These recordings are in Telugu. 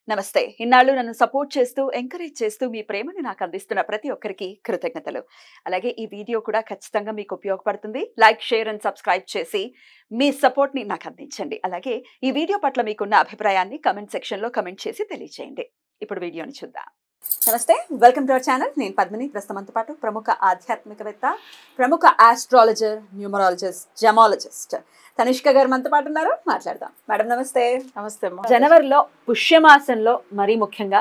నమస్తే. ఇన్నాళ్ళు నన్ను సపోర్ట్ చేస్తూ, ఎంకరేజ్ చేస్తూ మీ ప్రేమని నాకు అందిస్తున్న ప్రతి ఒక్కరికి కృతజ్ఞతలు. అలాగే ఈ వీడియో కూడా ఖచ్చితంగా మీకు ఉపయోగపడుతుంది. లైక్, షేర్ అండ్ సబ్స్క్రైబ్ చేసి మీ సపోర్ట్‌ని నాకు అందించండి. అలాగే ఈ వీడియో పట్ల మీకున్న అభిప్రాయాన్ని కామెంట్ సెక్షన్‌లో కామెంట్ చేసి తెలియజేయండి. ఇప్పుడు వీడియోని చూద్దాం. నమస్తే, వెల్కమ్ టు అవర్ ఛానల్. నేను పద్మిని. ప్రస్తుతంతో పాటు ప్రముఖ ఆధ్యాత్మికవేత్త, ప్రముఖ ఆస్ట్రాలజర్, న్యూమరాలజిస్ట్, జెమాలజిస్ట్ తనిష్క గారు మనతో పాటు ఉన్నారు. మాట్లాడదాం. మేడం నమస్తే. నమస్తే. జనవరిలో పుష్యమాసంలో మరీ ముఖ్యంగా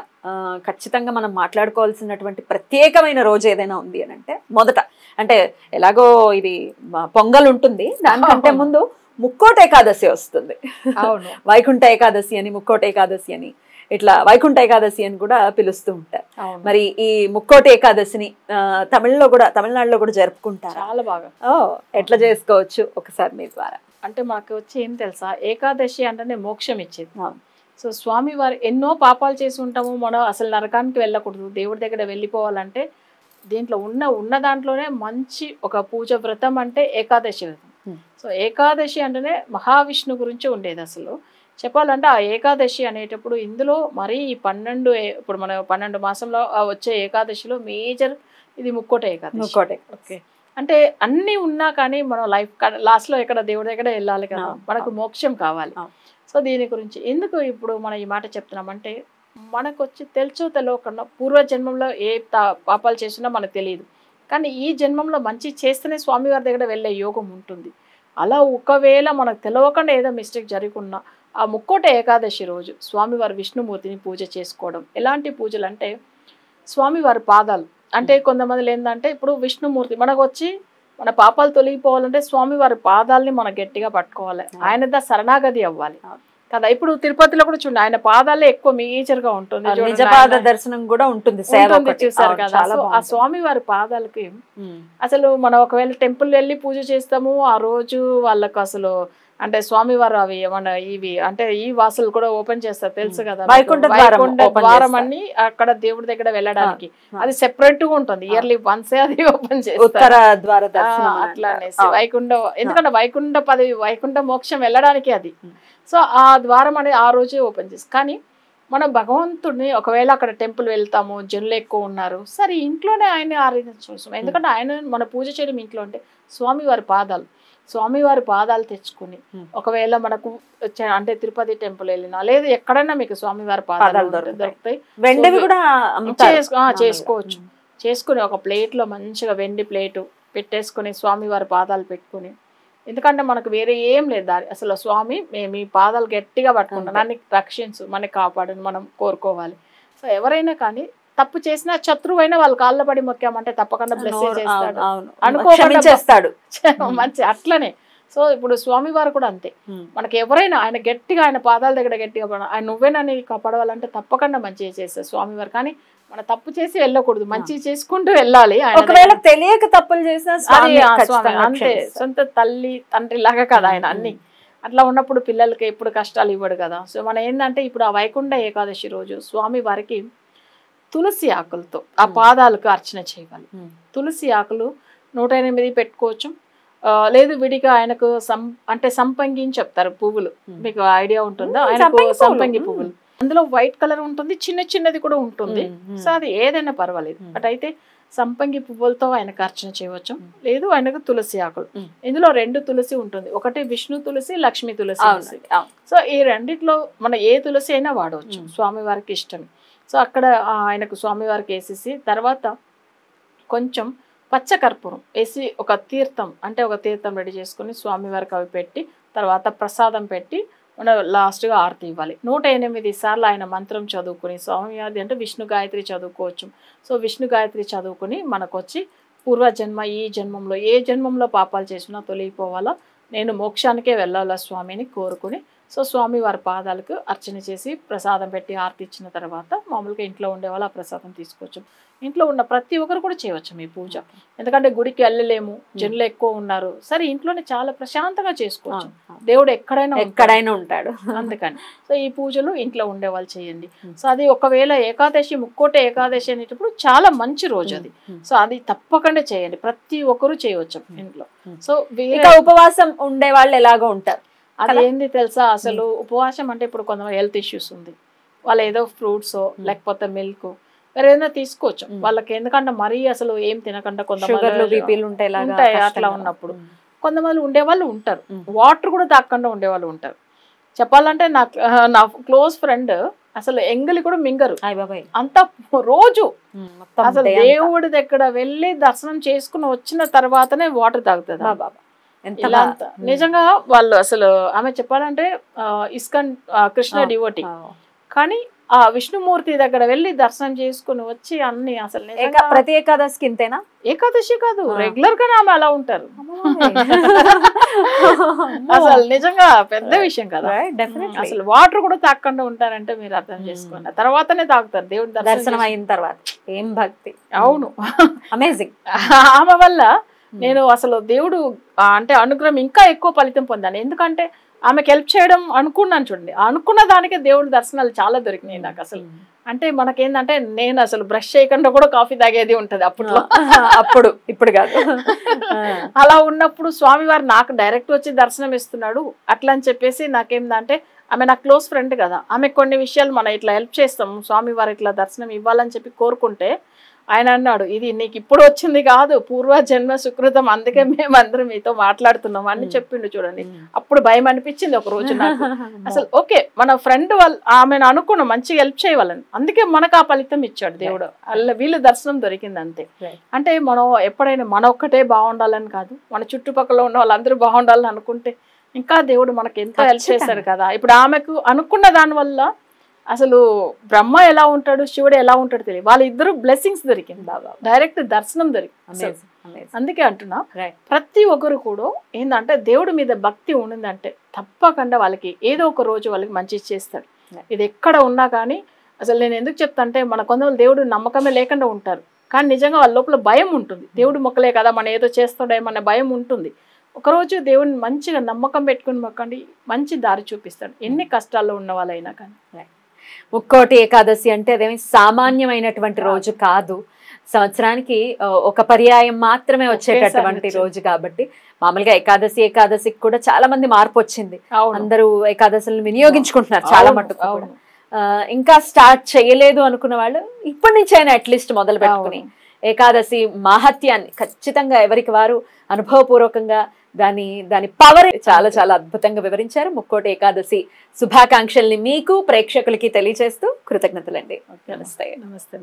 ఖచ్చితంగా మనం మాట్లాడుకోవాల్సినటువంటి ప్రత్యేకమైన రోజు ఏదైనా ఉంది అని అంటే మొదట అంటే ఎలాగో ఇది పొంగల్ ఉంటుంది, దానికంటే ముందు ముక్కోట ఏకాదశి వస్తుంది. అవును, వైకుంఠ ఏకాదశి అని, ముక్కోట ఏకాదశి అని, ఇట్లా వైకుంఠ ఏకాదశి అని కూడా పిలుస్తూ ఉంటారు. మరి ఈ ముక్కోటి ఏకాదశిని తమిళనాడులో కూడా జరుపుకుంటారు. చాలా బాగా. ఎట్లా చేసుకోవచ్చు ఒకసారి మీ ద్వారా? అంటే మాకు వచ్చి ఏం తెలుసా, ఏకాదశి అంటేనే మోక్షం ఇచ్చేది. సో స్వామి వారు ఎన్నో పాపాలు చేసి ఉంటాము, మనం అసలు నరకానికి వెళ్ళకూడదు, దేవుడి దగ్గర వెళ్ళిపోవాలంటే దీంట్లో ఉన్న దాంట్లోనే మంచి ఒక పూజ వ్రతం అంటే ఏకాదశి వ్రతం. సో ఏకాదశి అంటేనే మహావిష్ణు గురించి ఉండేది. అసలు చెప్పాలంటే ఆ ఏకాదశి అనేటప్పుడు ఇందులో మరీ ఈ 12 ఇప్పుడు మన 12 మాసంలో వచ్చే ఏకాదశిలో మేజర్ ఇది ముక్కోట ఏకాదశి. ఓకే, అంటే అన్నీ ఉన్నా కానీ మనం లైఫ్ లాస్ట్లో ఎక్కడ దేవుడి దగ్గర వెళ్ళాలి కదా, మనకు మోక్షం కావాలి. సో దీని గురించి ఎందుకు ఇప్పుడు మనం ఈ మాట చెప్తున్నామంటే, మనకు వచ్చి తెలుసో తెలియకుండా పూర్వజన్మంలో ఏ పాపాలు చేసినా మనకు తెలియదు, కానీ ఈ జన్మంలో మంచి చేస్తేనే స్వామివారి దగ్గర వెళ్ళే యోగం ఉంటుంది. అలా ఒకవేళ మనకు తెలియకుండా ఏదో మిస్టేక్ జరుగున్నా ఆ ముక్కోట ఏకాదశి రోజు స్వామివారి విష్ణుమూర్తిని పూజ చేసుకోవడం. ఎలాంటి పూజలు అంటే స్వామివారి పాదాలు, అంటే కొంతమంది ఏంటంటే ఇప్పుడు విష్ణుమూర్తి మనకు వచ్చి మన పాపాలు తొలగిపోవాలంటే స్వామివారి పాదాలని మనం గట్టిగా పట్టుకోవాలి, ఆయన శరణాగతి అవ్వాలి కదా. ఇప్పుడు తిరుపతిలో కూడా చూడండి, ఆయన పాదాలే ఎక్కువ మేజర్గా ఉంటుంది, నిజపాద దర్శనం కూడా ఉంటుంది, చూసారు కదా. ఆ స్వామివారి పాదాలకి అసలు మనం ఒకవేళ టెంపుల్ వెళ్ళి పూజ చేస్తాము ఆ రోజు, వాళ్ళకు అసలు అంటే స్వామివారు అవి ఏమన్నా ఇవి అంటే ఈ వాసులు కూడా ఓపెన్ చేస్తారు తెలుసు కదా, వైకుంఠ ద్వారం అని అక్కడ దేవుడి దగ్గర వెళ్ళడానికి అది సెపరేట్ గా ఉంటుంది, ఇయర్లీ వన్సే అది ఓపెన్ చేస్తారు అట్లా అనేసి వైకుంఠ. ఎందుకంటే వైకుంఠ మోక్షం వెళ్ళడానికి అది. సో ఆ ద్వారం అనేది ఆ రోజే ఓపెన్ చేసి, కానీ మనం భగవంతుడిని ఒకవేళ అక్కడ టెంపుల్ వెళ్తాము, జనులు ఎక్కువ ఉన్నారు, సరే ఇంట్లోనే ఆయన ఆరాధించవచ్చు. ఎందుకంటే ఆయన మన పూజ చేయడం ఇంట్లో అంటే స్వామివారి పాదాలు తెచ్చుకుని, ఒకవేళ మనకు అంటే తిరుపతి టెంపుల్ వెళ్ళినా లేదు ఎక్కడైనా మీకు స్వామివారి పాదాలు దొరుకుతాయి, చేసుకోవచ్చు. చేసుకుని ఒక ప్లేట్లో మంచిగా వెండి ప్లేటు పెట్టేసుకుని స్వామివారి పాదాలు పెట్టుకుని, ఎందుకంటే మనకు వేరే ఏం లేదు దారి, అసలు స్వామి మేము ఈ పాదాలు గట్టిగా పట్టుకుంటాం, నన్ను రక్షించు, మనకి కాపాడని మనం కోరుకోవాలి. సో ఎవరైనా కానీ తప్పు చేసినా శత్రువైనా వాళ్ళ కాళ్ళ పడి మొక్కామంటే తప్పకుండా బ్లెస్ చేస్తాడు, అనుకోస్తాడు మంచి అట్లనే. సో ఇప్పుడు స్వామివారు కూడా అంతే, మనకి ఎవరైనా ఆయన గట్టిగా ఆయన పాదాల దగ్గర గట్టిగా ఆయన నువ్వేనని కాపాడవాలంటే తప్పకుండా మంచిగా చేస్తారు స్వామివారు. కానీ మన తప్పు చేసి వెళ్ళకూడదు, మంచి చేసుకుంటూ వెళ్ళాలి. ఒకవేళ తెలియక తప్పులు చేసినా అంతే, సొంత తల్లి తండ్రి లాగా కదా ఆయన అన్ని. అట్లా ఉన్నప్పుడు పిల్లలకి ఎప్పుడు కష్టాలు ఇవ్వడు కదా. సో మనం ఏంటంటే ఇప్పుడు ఆ వైకుంఠ ఏకాదశి రోజు స్వామి వారికి తులసి ఆకులతో ఆ పాదాలకు అర్చన చేయాలి. తులసి ఆకులు 108 పెట్టుకోవచ్చు, లేదు విడిగా ఆయనకు అంటే సంపంగి అని చెప్తారు పువ్వులు, మీకు ఐడియా ఉంటుందా? ఆయనకు సంపంగి పువ్వులు, అందులో వైట్ కలర్ ఉంటుంది, చిన్నది కూడా ఉంటుంది. సో అది ఏదైనా పర్వాలేదు, బట్ అయితే సంపంగి పువ్వులతో ఆయనకు అర్చన చేయవచ్చు. లేదు ఆయనకు తులసి ఆకులు, ఇందులో 2 తులసి ఉంటుంది, ఒకటి విష్ణు తులసి, లక్ష్మీ తులసి. సో ఈ రెండిట్లో మనం ఏ తులసి అయినా వాడవచ్చు, స్వామివారికి ఇష్టం. సో అక్కడ ఆయనకు స్వామివారికి వేసేసి తర్వాత కొంచెం పచ్చకర్పూరం వేసి ఒక తీర్థం రెడీ చేసుకుని స్వామివారికి అవి పెట్టి తర్వాత ప్రసాదం పెట్టి మనం లాస్ట్గా ఆరతి ఇవ్వాలి. 108 సార్లు ఆయన మంత్రం చదువుకుని, స్వామివారి అంటే విష్ణు గాయత్రి చదువుకోవచ్చు. సో విష్ణు గాయత్రి చదువుకుని మనకు వచ్చి పూర్వజన్మ ఈ జన్మంలో ఏ జన్మంలో పాపాలు చేసినా తొలగిపోవాలా, నేను మోక్షానికే వెళ్ళాలా స్వామిని కోరుకుని, సో స్వామివారి పాదాలకు అర్చన చేసి ప్రసాదం పెట్టి ఆరతి ఇచ్చిన తర్వాత మామూలుగా ఇంట్లో ఉండే వాళ్ళు ఆ ప్రసాదం తీసుకోవచ్చు. ఇంట్లో ఉన్న ప్రతి ఒక్కరు కూడా చేయవచ్చు మీ పూజ, ఎందుకంటే గుడికి వెళ్ళలేము, జనులు ఎక్కువ ఉన్నారు, సరే ఇంట్లోనే చాలా ప్రశాంతంగా చేసుకోవచ్చు, దేవుడు ఎక్కడైనా ఉంటాడు అందుకని. సో ఈ పూజలు ఇంట్లో ఉండే వాళ్ళు చేయండి. సో అది ఒకవేళ ఏకాదశి ముక్కోట ఏకాదశి అనేటప్పుడు చాలా మంచి రోజు అది. సో అది తప్పకుండా చేయండి, ప్రతి ఒక్కరు చేయవచ్చు ఇంట్లో. సో ఉపవాసం ఉండే వాళ్ళు ఎలాగో ఉంటారు, అదేంది తెలుసా, అసలు ఉపవాసం అంటే ఇప్పుడు కొంతమంది హెల్త్ ఇష్యూస్ ఉంది, వాళ్ళు ఏదో ఫ్రూట్స్ లేకపోతే మిల్క్ వేరే ఏదైనా తీసుకోవచ్చు వాళ్ళకి. ఎందుకంటే మరీ అసలు ఏం తినకుండా కొంతమంది ఉంటాయి అట్లా ఉన్నప్పుడు. కొంతమంది ఉండేవాళ్ళు ఉంటారు, వాటర్ కూడా తాగకుండా ఉండేవాళ్ళు ఉంటారు. చెప్పాలంటే నా క్లోజ్ ఫ్రెండ్ అసలు ఎంగిలి కూడా మింగరు అంత రోజు. అసలు దేవుడి దగ్గర వెళ్ళి దర్శనం చేసుకుని వచ్చిన తర్వాతనే వాటర్ తాగుతుంది. ఇలా నిజంగా వాళ్ళు అసలు ఆమె చెప్పాలంటే ఇస్కాన్ కృష్ణ డివోటీ, కానీ ఆ విష్ణుమూర్తి దగ్గర వెళ్ళి దర్శనం చేసుకుని వచ్చి అన్ని అసలు ప్రతి ఏకాదశికి ఇంతేనా? ఏకాదశి కాదు, రెగ్యులర్ గానే ఆమె అలా ఉంటారు. అసలు నిజంగా పెద్ద విషయం కదా. అసలు వాటర్ కూడా తాగకుండా ఉంటారంటే మీరు అర్థం చేసుకోండి. తర్వాతనే తాగుతారు దేవుడి దర్శనం అయిన తర్వాత. ఏం భక్తి! అవును, అమేజింగ్. ఆమె వల్ల నేను అసలు దేవుడు అంటే అనుగ్రహం ఇంకా ఎక్కువ ఫలితం పొందాను. ఎందుకంటే ఆమెకు హెల్ప్ చేయడం అనుకున్నాను చూడండి, అనుకున్న దానికే దేవుడి దర్శనాలు చాలా దొరికినాయి నాకు. అసలు అంటే మనకేందంటే నేను అసలు బ్రష్ చేయకుండా కూడా కాఫీ తాగేది ఉంటది అప్పట్లో. అప్పుడు ఇప్పుడు కాదు. అలా ఉన్నప్పుడు స్వామివారు నాకు డైరెక్ట్ వచ్చి దర్శనం ఇస్తున్నాడు అట్లా అని చెప్పేసి నాకేందంటే ఆమె నా క్లోజ్ ఫ్రెండ్ కదా, ఆమె కొన్ని విషయాలు మనం ఇట్లా హెల్ప్ చేస్తాం, స్వామివారు ఇట్లా దర్శనం ఇవ్వాలని చెప్పి కోరుకుంటే ఆయన అన్నాడు, ఇది నీకు ఇప్పుడు వచ్చింది కాదు, పూర్వ జన్మ సుకృతం, అందుకే మేమందరం మీతో మాట్లాడుతున్నాం అని చెప్పిండు చూడండి. అప్పుడు భయం అనిపించింది ఒక రోజు నాకు. అసలు ఓకే, మన ఫ్రెండ్ వాళ్ళు ఆమెను అనుకున్నాం మంచిగా హెల్ప్ చేయవాలని, అందుకే మనకు ఆ ఫలితం ఇచ్చాడు దేవుడు. అలా వీళ్ళు దర్శనం దొరికింది అంతే. అంటే మనం ఎప్పుడైనా మన ఒక్కటే బాగుండాలని కాదు, మన చుట్టుపక్కల ఉన్న వాళ్ళందరూ బాగుండాలని అనుకుంటే ఇంకా దేవుడు మనకి ఎంతో హెల్ప్ చేశాడు కదా. ఇప్పుడు ఆమెకు అనుకున్న దాని వల్ల అసలు బ్రహ్మ ఎలా ఉంటాడు, శివుడు ఎలా ఉంటాడు తెలియదు, వాళ్ళిద్దరు బ్లెస్సింగ్స్ దొరికింది, డైరెక్ట్ దర్శనం దొరికింది. అందుకే అంటున్నా ప్రతి ఒక్కరు కూడా ఏంటంటే దేవుడి మీద భక్తి ఉండిందంటే తప్పకుండా వాళ్ళకి ఏదో ఒక రోజు వాళ్ళకి మంచి చేస్తాడు. ఇది ఎక్కడ ఉన్నా కానీ అసలు నేను ఎందుకు చెప్తా అంటే మన కొంతమంది దేవుడు నమ్మకమే లేకుండా ఉంటారు, కానీ నిజంగా వాళ్ళ లోపల భయం ఉంటుంది. దేవుడు మొక్కలే కదా, మనం ఏదో చేస్తాడేమన్న భయం ఉంటుంది. ఒకరోజు దేవుడిని మంచిగా నమ్మకం పెట్టుకుని మొక్కండి, మంచి దారి చూపిస్తాడు ఎన్ని కష్టాల్లో ఉన్న వాళ్ళైనా కానీ. ముక్కోటి ఏకాదశి అంటే అదేమి సామాన్యమైనటువంటి రోజు కాదు, సంవత్సరానికి ఒక పర్యాయం మాత్రమే వచ్చేటటువంటి రోజు కాబట్టి మామూలుగా ఏకాదశికి కూడా చాలా మంది మార్పు వచ్చింది. అందరూ ఏకాదశులను వినియోగించుకుంటున్నారు చాలా మటుకు. ఇంకా స్టార్ట్ చేయలేదు అనుకున్న వాళ్ళు ఇప్పటి నుంచి అయినా అట్లీస్ట్ మొదలు పెట్టుకుని ఏకాదశి మహత్యాన్ని ఖచ్చితంగా ఎవరికి వారు అనుభవపూర్వకంగా దాని పవర్ చాలా చాలా అద్భుతంగా వివరించారు. ముక్కోటి ఏకాదశి శుభాకాంక్షల్ని మీకు ప్రేక్షకులకి తెలియజేస్తూ కృతజ్ఞతలండి. నమస్తే. నమస్తే.